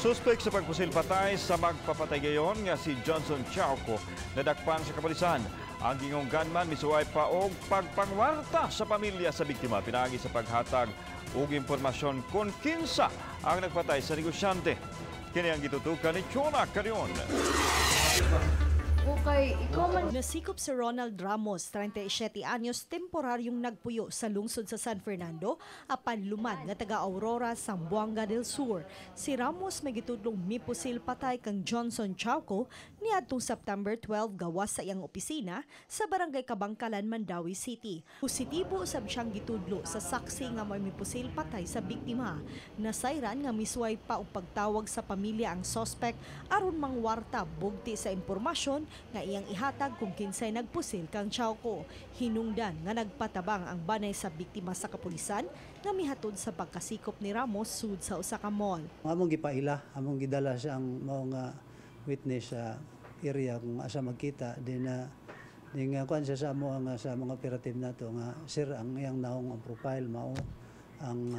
Suspek sa pagpusil patay sa magpapatay gayon nga si Johnson Chauco nadakpan sa kapulisan. Ang gingong gunman misuway pa og pagpangwarta sa pamilya sa biktima pinagi sa paghatag og impormasyon kung kinsa ang nagpatay sa negosyante. Kini ang gitutukan ni Chona Carion. Okay, ikaw man. Nasikop si Ronald Ramos, 37 anyos, temporaryong nagpuyo sa lungsod sa San Fernando, apan lumad nga taga Aurora, Zamboanga del Sur. Si Ramos may gitudlong mipusil patay kang Johnson Chauco niadtong September 12 gawas sa iyang opisina sa barangay Kabangkalan, Mandawi City. Positibo sab siyang gitudlo sa saksi nga may mipusil patay sa biktima. Nasayran nga misway pa og pagtawag sa pamilya ang suspect aron mangwarta bugti sa impormasyon nga iyang ihatag kung kinsay nagpusil kang Chauco. Hinungdan nga nagpatabang ang banay sa biktima sa kapulisan nga mihatod sa pagkasikop ni Ramos sud sa usa ka mall. Among gipaila, among gidala siya ang mga witness sa area kung asa magkita din na kuan siya sa mga operative nato nga sir ang iyang naong ang profile mao ang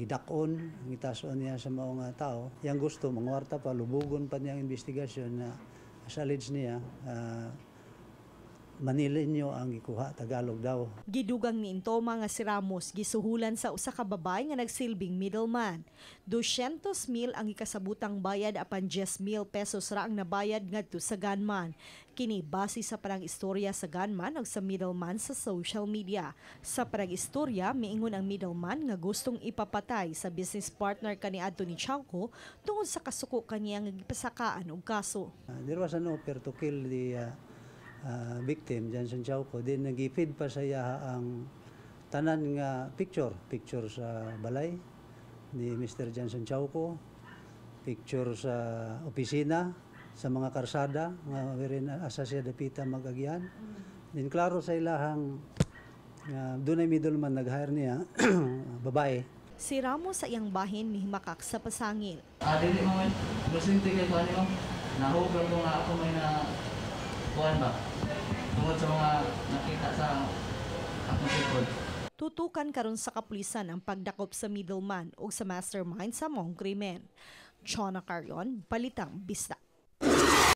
gidakon ang itason niya sa mga tao. Yang gusto mangwarta pa lubugon pa niya ang investigasyon na sa alleged niya, Manilenyo ang gikuha, Tagalog daw. Gidugang ni Intoma nga si Ramos gisuhulan sa usa ka babae nga nagsilbing middleman. 200,000 ang ikasabutang bayad apan 10,000 pesos ra ang nabayad ngadto sa gunman. Kini base sa parang istorya sa gunman ug sa middleman sa social media. Sa parang istorya, miingon ang middleman nga gustong ipapatay sa business partner kaniadto ni Chauco tungod sa kasuko kaniya nga gipasakaan og kaso. There was an offer to kill the victim, Johnson Chauco. Then nag-feed pa sa iya ang tanan nga picture sa balay ni Mr. Johnson Chauco, picture sa opisina, sa mga karsada nga wherein asa siya dapita mag-agian. Then klaro sa ilahang dunay middleman nag-hire niya babae. Si Ramos sa iyang bahin mihimakak sa pasangil. Dili mo man presidente kay kanyo. Nahugan ko nga ako may na kuan ba? Tungod sa mga nakita sa akong sikod. Tutukan karon sa kapulisan ang pagdakop sa middleman o sa mastermind sa mong krimen. Chona Carion, Balitang Bisdak.